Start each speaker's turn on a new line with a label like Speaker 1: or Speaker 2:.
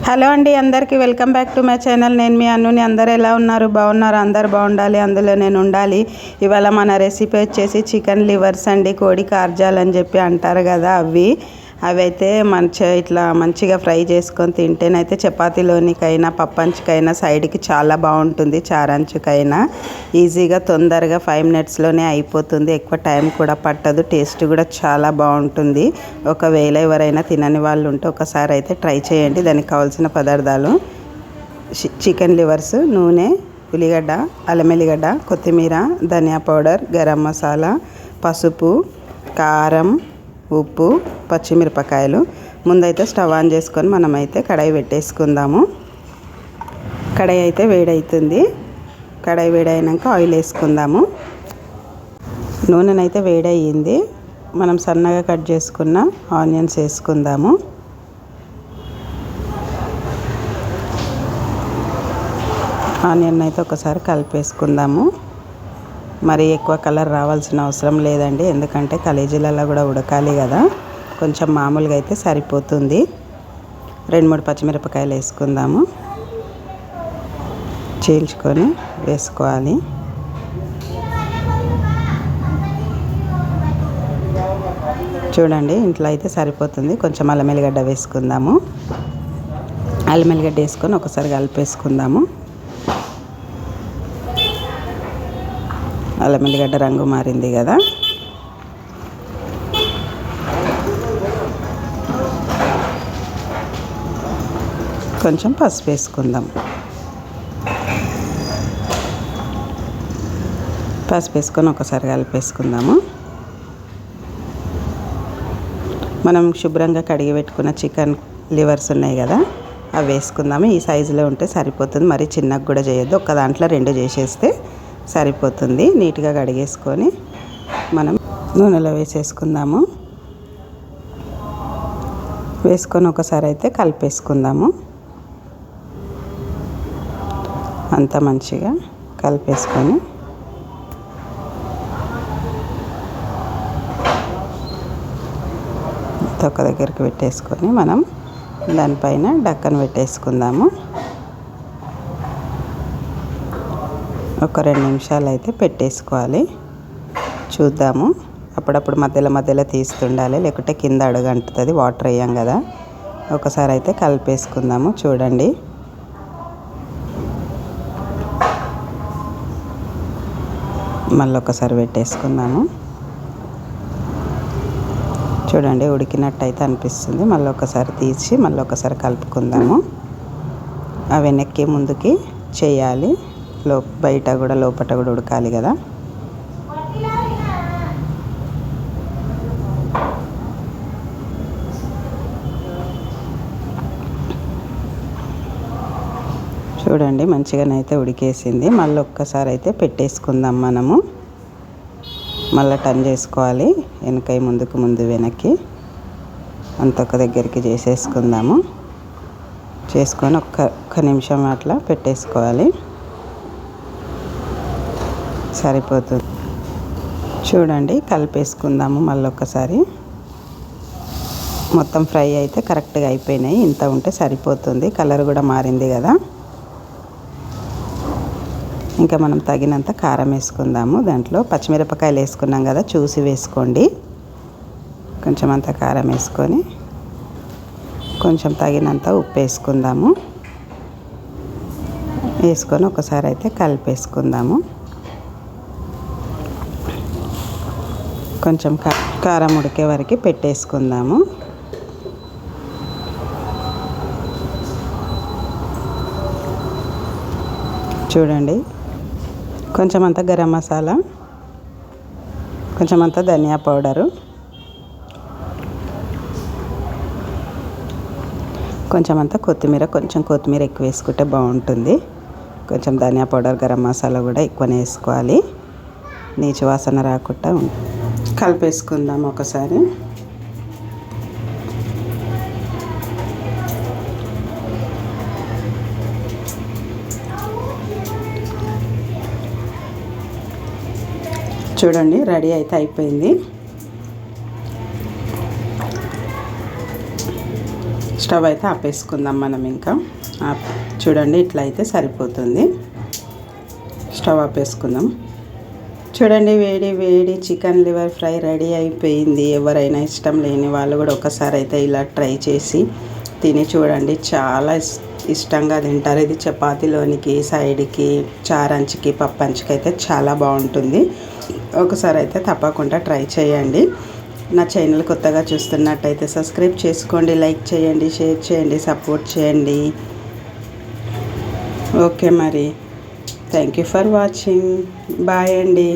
Speaker 1: Hello అండి, అందరికీ welcome back to my channel. నేను మీ అన్నుని. అందరూ ఎలా ఉన్నారు? బాగున్నారు? అందరు బాగుండాలి, అందులో నేను ఉండాలి. ఇవాళ మన రెసిపీ వచ్చేసి చికెన్ లివర్స్ అండి. కోడి కార్జాలు అని చెప్పి అంటారు కదా, అవి అయితే ఇట్లా మంచిగా ఫ్రై చేసుకొని తింటేనైతే చపాతీలోనికైనా పప్పంచుకైనా సైడ్కి చాలా బాగుంటుంది. చారంచుకైనా ఈజీగా తొందరగా 5 మినిట్స్లోనే అయిపోతుంది. ఎక్కువ టైం కూడా పట్టదు. టేస్ట్ కూడా చాలా బాగుంటుంది. ఒకవేళ ఎవరైనా తినని వాళ్ళు ఉంటే ఒకసారి అయితే ట్రై చేయండి. దానికి కావాల్సిన పదార్థాలు: చికెన్ లివర్స్, నూనె, ఉల్లిగడ్డ, అల్లం ఎల్లిగడ్డ, కొత్తిమీర, ధనియా పౌడర్, గరం మసాలా, పసుపు, కారం, ఉప్పు, పచ్చిమిరపకాయలు. ముందైతే స్టవ్ ఆన్ చేసుకొని మనమైతే కడాయి పెట్టేసుకుందాము. కడాయి అయితే వేడవుతుంది. కడాయి వేడైనాక ఆయిల్ వేసుకుందాము. నూనెనైతే వేడయ్యింది. మనం సన్నగా కట్ చేసుకున్న ఆనియన్స్ వేసుకుందాము. ఆనియన్ అయితే ఒకసారి కలిపేసుకుందాము. మరి ఎక్కువ కలర్ రావాల్సిన అవసరం లేదండి, ఎందుకంటే కలేజీలలో కూడా ఉడకాలి కదా. కొంచెం మామూలుగా అయితే సరిపోతుంది. 2-3 పచ్చిమిరపకాయలు వేసుకుందాము. చీల్చుకొని వేసుకోవాలి. చూడండి, ఇంట్లో అయితే సరిపోతుంది. కొంచెం అల్లం ఎల్లిగడ్డ వేసుకుందాము. అల్లం ఎల్లిగడ్డ వేసుకొని ఒకసారి కలిపేసుకుందాము. అల్లం ఎల్లిగడ్డ రంగు మారింది కదా. కొంచెం పసుపు వేసుకుందాం. పసుపు వేసుకొని ఒకసారి కలిపేసుకుందాము. మనం శుభ్రంగా కడిగి పెట్టుకున్న చికెన్ లివర్స్ ఉన్నాయి కదా, అవి వేసుకుందాము. ఈ సైజులో ఉంటే సరిపోతుంది. మరి చిన్నగా కూడా చేయొద్దు. ఒక దాంట్లో 2 చేసేస్తే సరిపోతుంది. నీట్గా కడిగేసుకొని మనం నూనెలో వేసేసుకుందాము. వేసుకొని ఒకసారి అయితే కలిపేసుకుందాము. అంతా మంచిగా కలిపేసుకొని ఒక దగ్గరికి పెట్టేసుకొని మనం దానిపైన డక్కన పెట్టేసుకుందాము. ఒక 2 నిమిషాలు అయితే పెట్టేసుకోవాలి. చూద్దాము. అప్పుడప్పుడు మధ్యలో తీస్తుండాలి, లేకుంటే కింద అడుగంటుతుంది. వాటర్ వేయం కదా. ఒకసారి అయితే కలిపేసుకుందాము. చూడండి, మళ్ళీ ఒకసారి పెట్టేసుకుందాము. చూడండి, ఉడికినట్టు అయితే అనిపిస్తుంది. మళ్ళీ ఒకసారి తీసి మళ్ళీ ఒకసారి కలుపుకుందాము. ఆ వెనక్కి ముందుకి చేయాలి. బయట కూడా లోపల కూడా ఉడకాలి కదా. చూడండి, మంచిగానైతే ఉడికేసింది. మళ్ళీ ఒక్కసారి అయితే పెట్టేసుకుందాం. మనము మళ్ళీ టర్న్ చేసుకోవాలి. వెనక ముందు వెనక్కి అంత ఒక దగ్గరికి చేసేసుకుందాము. చేసుకొని ఒక్క నిమిషం అట్లా పెట్టేసుకోవాలి. సరిపోతుంది. చూడండి, కలిపేసుకుందాము. మళ్ళీ ఒక్కసారి మొత్తం ఫ్రై అయితే కరెక్ట్గా అయిపోయినాయి. ఇంత ఉంటే సరిపోతుంది. కలర్ కూడా మారింది కదా. ఇంకా మనం తగినంత కారం వేసుకుందాము. దాంట్లో పచ్చిమిరపకాయలు వేసుకున్నాం కదా, చూసి వేసుకోండి. కొంచెం అంత కారం వేసుకొని కొంచెం తగినంత ఉప్పు వేసుకుందాము. వేసుకొని ఒకసారి అయితే కలిపేసుకుందాము. కొంచెం కారం ఉడికే వరకు పెట్టేసుకుందాము. చూడండి, కొంచెం అంత గరం మసాలా, కొంచెం అంత ధనియా పౌడరు, కొంచెం అంత కొత్తిమీర. కొంచెం కొత్తిమీర ఎక్కువ వేసుకుంటే బాగుంటుంది. కొంచెం ధనియా పౌడర్, గరం మసాలా కూడా ఎక్కువనే వేసుకోవాలి. నీచు వాసన రాకుండా కలిపేసుకుందాం ఒకసారి. చూడండి, రెడీ అయితే అయిపోయింది. స్టవ్ అయితే ఆపేసుకుందాం మనం. ఇంకా చూడండి, ఇట్లా అయితే సరిపోతుంది. స్టవ్ ఆపేసుకుందాం. చూడండి, వేడి వేడి చికెన్ లివర్ ఫ్రై రెడీ అయిపోయింది. ఎవరైనా ఇష్టం లేని వాళ్ళు కూడా ఒకసారి అయితే ఇలా ట్రై చేసి తిని చూడండి. చాలా ఇష్టంగా తింటారు. ఇది చపాతీలోనికి, సైడ్కి, చారంచుకి, పప్పంచుకి అయితే చాలా బాగుంటుంది. ఒకసారి అయితే తప్పకుండా ట్రై చేయండి. నా ఛానల్ కొత్తగా చూస్తున్నట్టయితే సబ్స్క్రైబ్ చేసుకోండి, లైక్ చేయండి, షేర్ చేయండి, సపోర్ట్ చేయండి. ఓకే మరి, thank you for watching. Bye అండి.